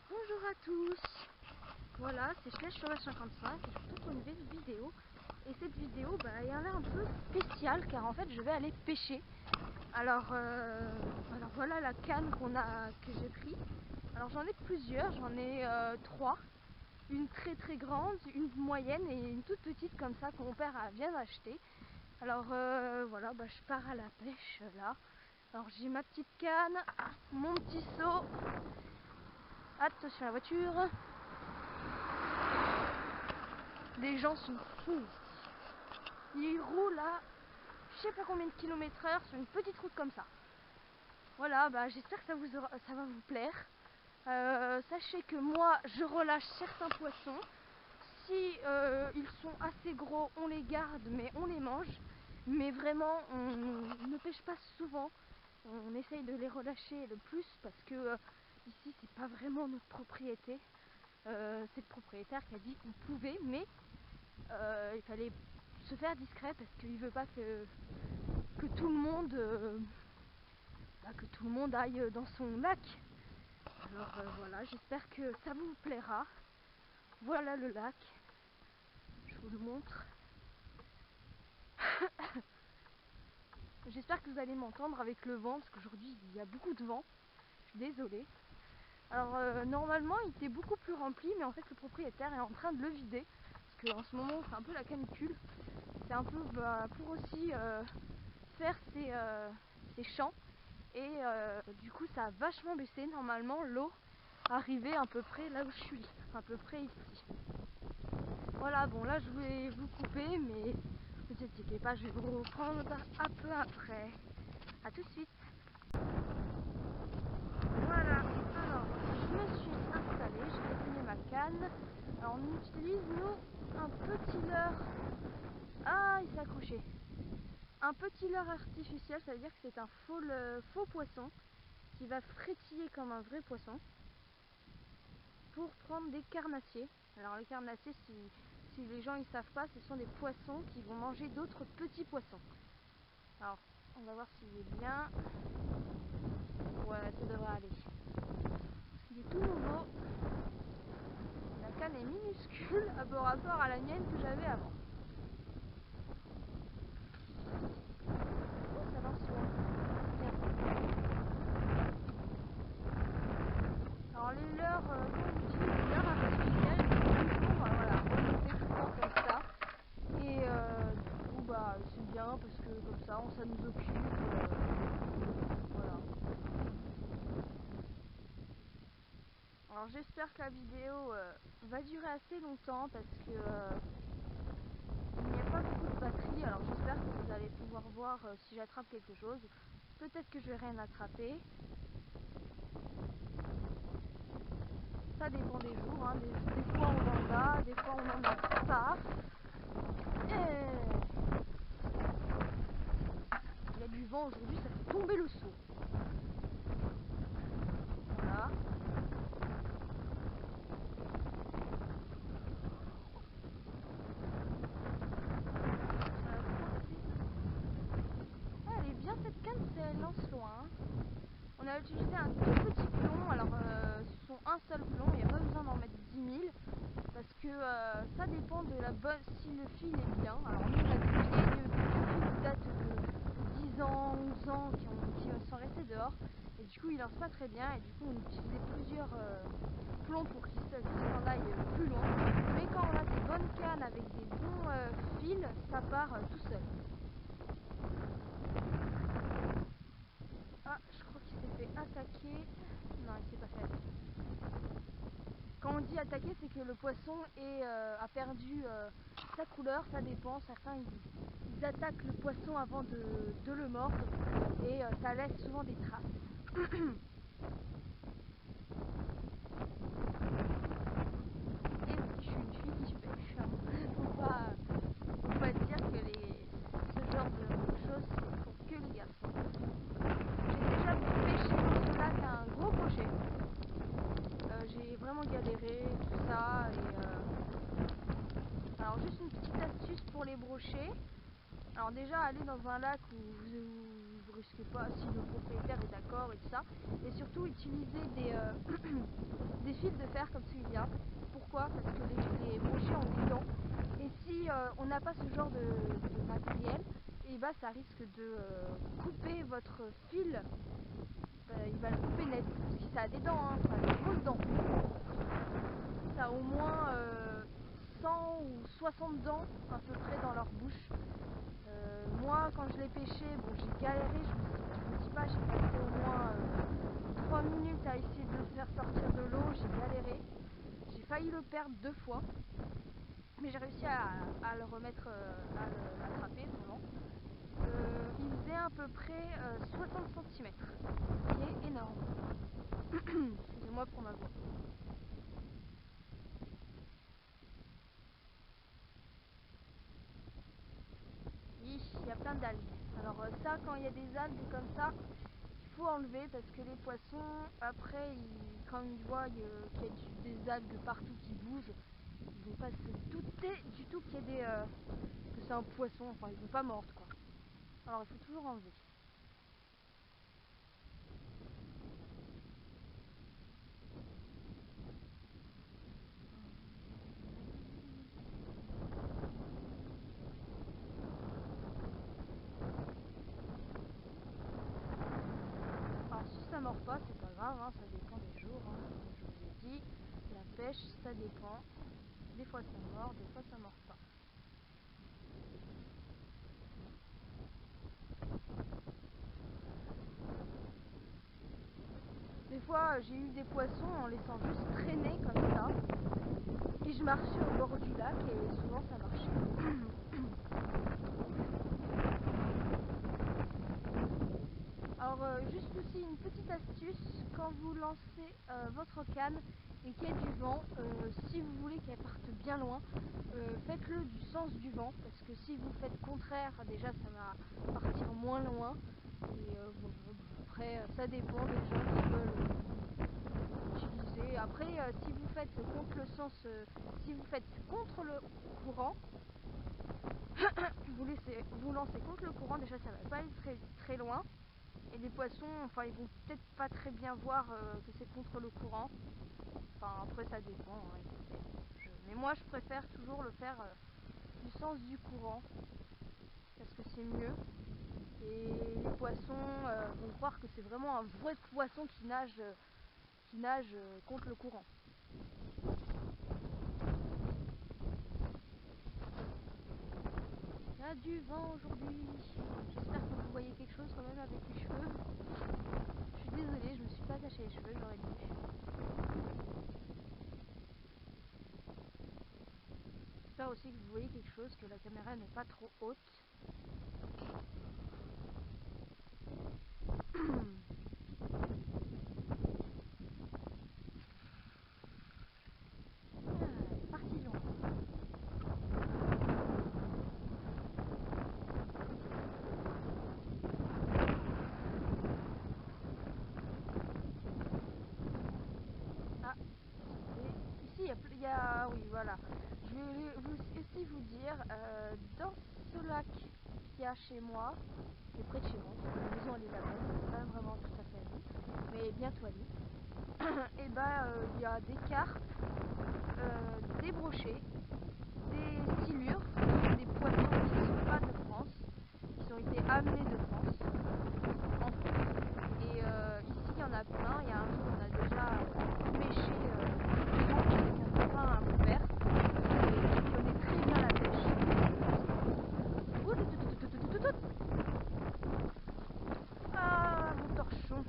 Bonjour à tous. Voilà, c'est Flèche55 et je vous retrouve pour une nouvelle vidéo. Et cette vidéo, elle a l'air un peu spéciale car en fait je vais aller pêcher. Alors voilà la canne que j'ai pris. Alors j'en ai plusieurs, j'en ai 3. Une très très grande, une moyenne et une toute petite comme ça que mon père vient d'acheter. Alors voilà, je pars à la pêche là. Alors j'ai ma petite canne, mon petit seau. Attention à la voiture. Les gens sont fous. Ils roulent à je sais pas combien de kilomètres/heure sur une petite route comme ça. Voilà, j'espère que ça va vous plaire. Sachez que moi je relâche certains poissons. Si ils sont assez gros, on les garde mais on les mange. Mais vraiment on ne pêche pas souvent. On essaye de les relâcher le plus parce que ici c'est pas vraiment notre propriété. C'est le propriétaire qui a dit qu'on pouvait, mais il fallait se faire discret parce qu'il veut pas que tout le monde aille dans son lac. Alors voilà, j'espère que ça vous plaira. Voilà le lac, je vous le montre. J'espère que vous allez m'entendre avec le vent parce qu'aujourd'hui il y a beaucoup de vent. Je suis désolée. Alors normalement il était beaucoup plus rempli, mais en fait le propriétaire est en train de le vider parce qu'en ce moment c'est un peu la canicule. C'est un peu pour aussi faire ses champs et du coup ça a vachement baissé. Normalement l'eau arrivait à peu près là où je suis, à peu près ici. Voilà, bon là je vais vous couper, mais ne vous inquiétez pas, je vais vous reprendre un peu après. A tout de suite. Voilà, alors je me suis installée, j'ai dessiné ma canne. Alors on utilise nous un petit leurre. Ah, il s'est accroché. Un petit leurre artificiel, ça veut dire que c'est un faux poisson qui va frétiller comme un vrai poisson pour prendre des carnassiers. Alors les carnassiers, si les gens ne savent pas, ce sont des poissons qui vont manger d'autres petits poissons. Alors on va voir s'il est bien. Ouais, ça devrait aller. Il est tout nouveau. La canne est minuscule par rapport à la mienne que j'avais avant. Oh, ça lance loin. Alors les leurres qu'on utilise, les leurres artificiels, c'est pour remonter tout le temps comme ça. Et du coup c'est bien parce que comme ça ça nous occupe. Voilà. Alors j'espère que la vidéo va durer assez longtemps parce que il n'y a pas beaucoup de batterie. Alors j'espère que vous allez pouvoir voir si j'attrape quelque chose. Peut-être que je vais rien attraper. Ça dépend des jours, hein. Des fois on en a, des fois on n'en a pas. Il y a du vent aujourd'hui, ça fait tomber le seau. Voilà. Elle est bien cette canne, elle lance loin. On a utilisé un tout petit plomb, alors ce sont un seul plomb, il n'y a pas besoin d'en mettre 10 000 parce que ça dépend de la bonne, si le fil est bien. Alors nous on a des fils qui datent de 10 ans, 11 ans qui sont restés dehors et du coup ils lancent pas très bien et du coup on utilisait plusieurs plombs pour qu'ils s'en aillent plus loin. Mais quand on a des bonnes cannes avec des bons fils, ça part tout seul. Ah, je crois qu'il s'est fait attaquer. Non, il s'est pas fait attaquer. Quand on dit attaquer, c'est que le poisson a perdu sa couleur, ça dépend. Certains ils attaquent le poisson avant de le mordre et ça laisse souvent des traces. Et je suis une fille qui pêche. Faut pas dire que ce genre de choses c'est pour que les garçons. J'ai déjà pêché dans ce lac un gros brochet. J'ai vraiment galéré, tout ça. Alors juste une petite astuce pour les brochets. Alors déjà aller dans un lac où vous brusquez pas si le propriétaire est d'accord et tout ça. Et surtout utiliser des fils de fer comme celui-là. Pourquoi? Parce que les brochets ont des dents. Et si on n'a pas ce genre de matériel, et bah ça risque de couper votre fil. Il va le couper net. Si ça a des dents, hein, ça a des grosses dents. Ça a au moins 100 ou 60 dents à peu près dans leur bouche. Moi, quand je l'ai pêché, bon, j'ai galéré, je vous dis pas, j'ai passé au moins 3 minutes à essayer de le faire sortir de l'eau, j'ai galéré. J'ai failli le perdre 2 fois, mais j'ai réussi à le remettre, à l'attraper vraiment. Il faisait à peu près 60 cm, ce qui est énorme. Excusez-moi pour ma voix. Il y a plein d'algues. Alors ça, quand il y a des algues comme ça, il faut enlever parce que les poissons, après, quand ils voient qu'il y a des algues partout qui bougent, ils vont pas se douter du tout qu'il y a que c'est un poisson, enfin ils vont pas mordre quoi. Alors il faut toujours enlever. Alors si ça mord pas, c'est pas grave, hein, ça dépend des jours, hein. Comme je vous ai dit, la pêche ça dépend. Des fois ça mord, des fois ça mord pas. Des fois j'ai eu des poissons en laissant juste traîner comme ça. Et je marchais au bord du lac et souvent ça marchait. Alors juste aussi une petite astuce, quand vous lancez votre canne et qu'il y a du vent, si vous voulez qu'elle parte bien loin, faites-le du sens du vent, parce que si vous faites contraire, déjà ça va partir moins loin. Et bon, après ça dépend des gens qui veulent utiliser. Après si vous faites contre le sens, si vous faites contre le courant, vous lancez contre le courant, déjà ça va pas aller très loin. Et les poissons, enfin ils vont peut-être pas très bien voir que c'est contre le courant. Enfin après ça dépend, hein, mais moi je préfère toujours le faire du sens du courant. Parce que c'est mieux. Et les poissons vont croire que c'est vraiment un vrai poisson qui nage contre le courant. Il y a du vent aujourd'hui. J'espère que vous voyez quelque chose quand même avec les cheveux. Je suis désolée, je me suis pas attaché les cheveux, j'aurais dû. J'espère aussi que vous voyez quelque chose, que la caméra n'est pas trop haute. Oui, voilà. Je vais aussi vous dire, dans ce lac qu'il y a chez moi, qui est près de chez moi, la maison elle est là-bas, c'est pas vraiment tout à fait à nous, mais bientôt à nous, et il y a des carpes, des brochets, des silures, des poissons qui ne sont pas de France, qui ont été amenés de France, en France. Et ici il y en a plein, il y a un jour on a déjà pêché avec un copain à mon père, qui connaît très bien la pêche. Ah, mon torchon.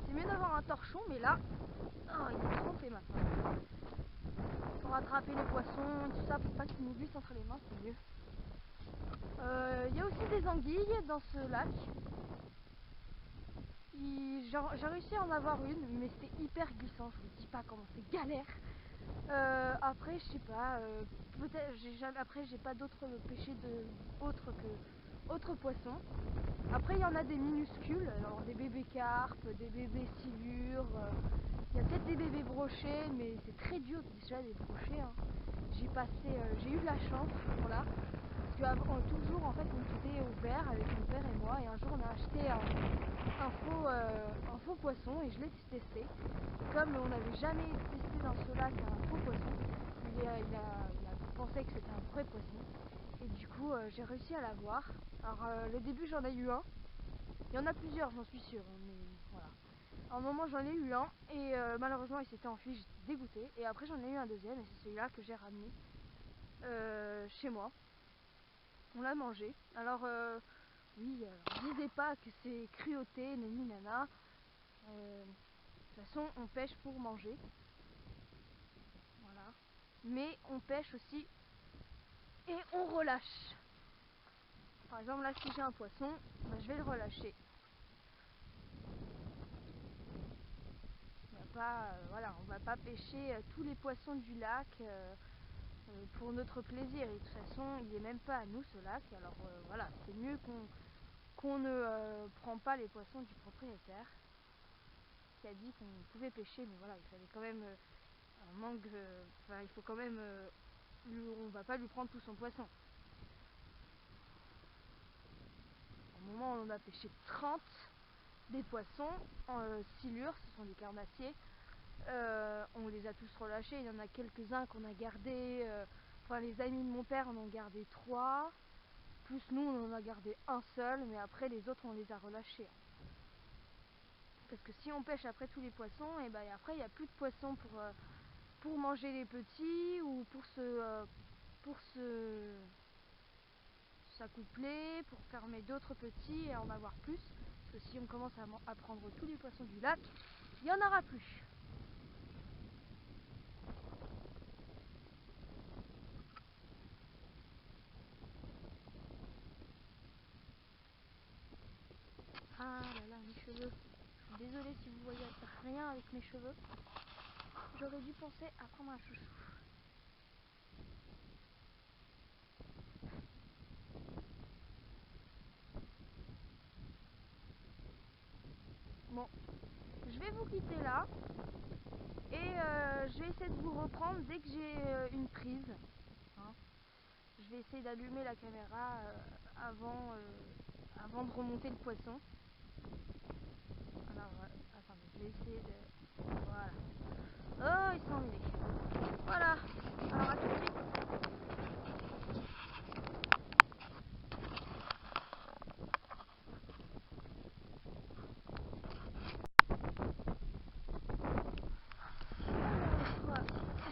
C'est mieux d'avoir un torchon, mais là, oh, il est trempé maintenant. Pour attraper les poissons et tout ça, pour pas qu'ils nous glissent entre les mains, c'est mieux. Il y a aussi des anguilles dans ce lac. J'ai réussi à en avoir une, mais c'est hyper glissant, je vous dis pas comment c'est galère. Après, je sais pas, peut-être, après j'ai pas d'autres pêchés autres poissons. Après, il y en a des minuscules, alors des bébés carpes, des bébés silures, il y a peut-être des bébés brochets, mais c'est très dur déjà des brochets. Hein. j'ai eu de la chance ce jour-là. Parce que toujours en fait on était au vert avec mon père et moi, et un jour on a acheté un faux poisson et je l'ai testé. Et comme on n'avait jamais testé dans ce lac un faux poisson, il a pensé que c'était un vrai poisson. Et du coup j'ai réussi à l'avoir. Alors le début j'en ai eu un. Il y en a plusieurs, j'en suis sûre, mais voilà. À un moment j'en ai eu un et malheureusement il s'était enfui, j'étais dégoûtée. Et après j'en ai eu un deuxième et c'est celui-là que j'ai ramené chez moi. On l'a mangé. Alors oui, disais pas que c'est cruauté, nani nana. De toute façon on pêche pour manger. Voilà. Mais on pêche aussi et on relâche. Par exemple là si j'ai un poisson, ben, je vais le relâcher. Voilà, on va pas pêcher tous les poissons du lac pour notre plaisir. Et de toute façon, il n'est même pas à nous ce lac. Alors voilà, c'est mieux qu'on ne prend pas les poissons du propriétaire qui a dit qu'on pouvait pêcher. Mais voilà, il fallait quand même un manque. Il faut quand même. On va pas lui prendre tout son poisson. Au moment où on a pêché 30 des poissons en silure, ce sont des carnassiers. On les a tous relâchés, il y en a quelques-uns qu'on a gardés, les amis de mon père en ont gardé 3, plus nous on en a gardé un seul, mais après les autres on les a relâchés. Parce que si on pêche après tous les poissons, et ben après il n'y a plus de poissons pour manger les petits ou pour s'accoupler, pour fermer d'autres petits et en avoir plus. Parce que si on commence à prendre tous les poissons du lac, il n'y en aura plus. Ah là là, mes cheveux. Je suis désolée si vous voyez rien avec mes cheveux. J'aurais dû penser à prendre un chouchou. Bon, je vais vous quitter là. Et je vais essayer de vous reprendre dès que j'ai une prise. Hein. Je vais essayer d'allumer la caméra avant de remonter le poisson. Alors, attendez, je vais essayer de... Voilà. Oh, ils sont emmêlés. Voilà. Alors, à tout de suite.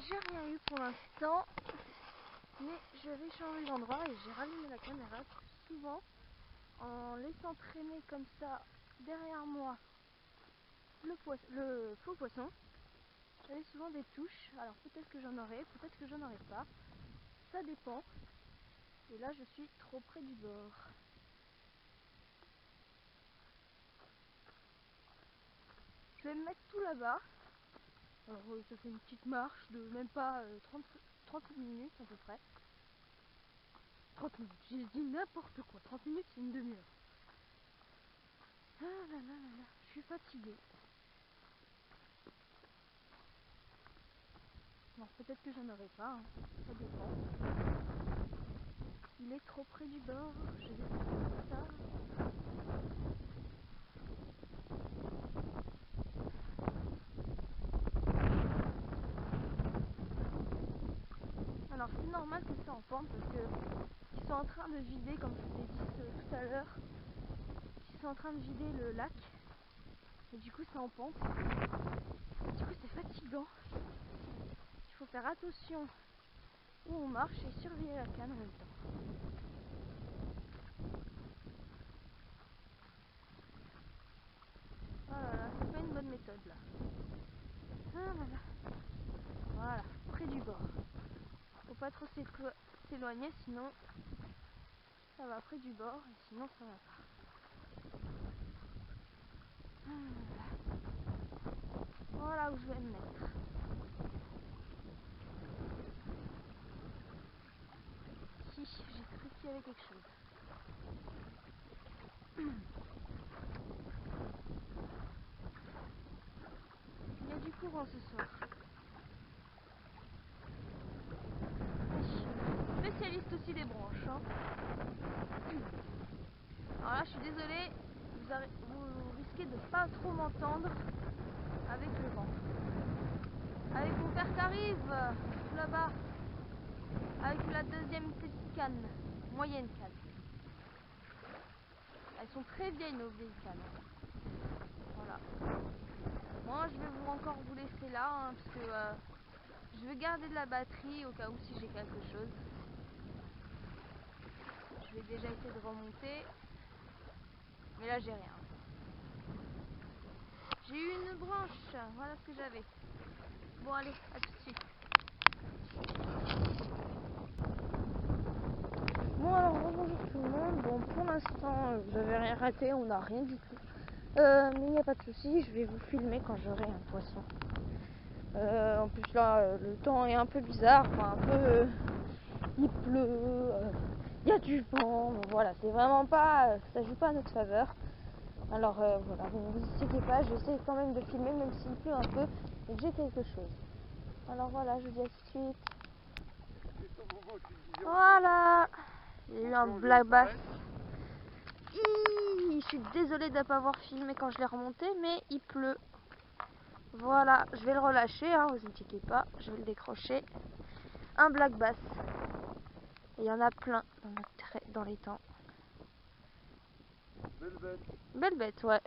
J'ai rien eu pour l'instant, mais je vais changer d'endroit et j'ai rallumé la caméra parce que souvent, en laissant traîner comme ça derrière moi le faux poisson, j'avais souvent des touches. Alors peut-être que j'en aurai, peut-être que j'en aurai pas, ça dépend. Et là je suis trop près du bord. Je vais me mettre tout là-bas. Alors ça fait une petite marche de même pas 30 minutes à peu près. 30 minutes, j'ai dit n'importe quoi. 30 minutes c'est une demi-heure. Ah là là là là, je suis fatiguée. Bon, peut-être que j'en aurai pas, hein. Ça dépend. Il est trop près du bord, je vais faire ça. Alors c'est normal que c'est en pente parce que ils sont en train de vider, comme je vous ai dit tout à l'heure, ils sont en train de vider le lac et du coup c'est en pente. Du coup c'est fatigant. Il faut faire attention où on marche et surveiller la canne en même temps. Oh là là, c'est pas une bonne méthode là. Ah là là. Voilà, près du bord. Faut pas trop s'éloigner sinon ça va près du bord et sinon ça va pas. Ah là là. Voilà où je vais me mettre. Si, j'ai cru qu'il y avait quelque chose. Il y a du courant ce soir. je suis désolée, vous risquez de pas trop m'entendre avec le vent. Avec mon père qui arrive là-bas, avec la deuxième petite canne, moyenne canne. Elles sont très vieilles nos vieilles cannes. Voilà. Moi je vais encore vous laisser là, hein, parce que je veux garder de la batterie au cas où si j'ai quelque chose. Je vais déjà essayer de remonter, mais là j'ai rien. J'ai eu une branche, voilà ce que j'avais. Bon allez, à tout de suite. Bon alors bonjour tout le monde. Bon pour l'instant vous avez rien raté, on n'a rien du tout. Mais il n'y a pas de souci, je vais vous filmer quand j'aurai un poisson. En plus là le temps est un peu bizarre, enfin un peu il pleut, il y a du vent, donc voilà, c'est vraiment pas, ça joue pas à notre faveur. Alors voilà, bon, vous inquiétez pas, j'essaie quand même de filmer même s'il pleut un peu et que j'ai quelque chose. Alors voilà, je vous dis à tout de suite. Voilà, j'ai eu un black bass. Je suis désolée de ne pas avoir filmé quand je l'ai remonté, mais il pleut. Voilà, je vais le relâcher, hein, vous inquiétez pas, je vais le décrocher. Un black bass. Il y en a plein dans les temps. Belle bête. Belle bête, ouais.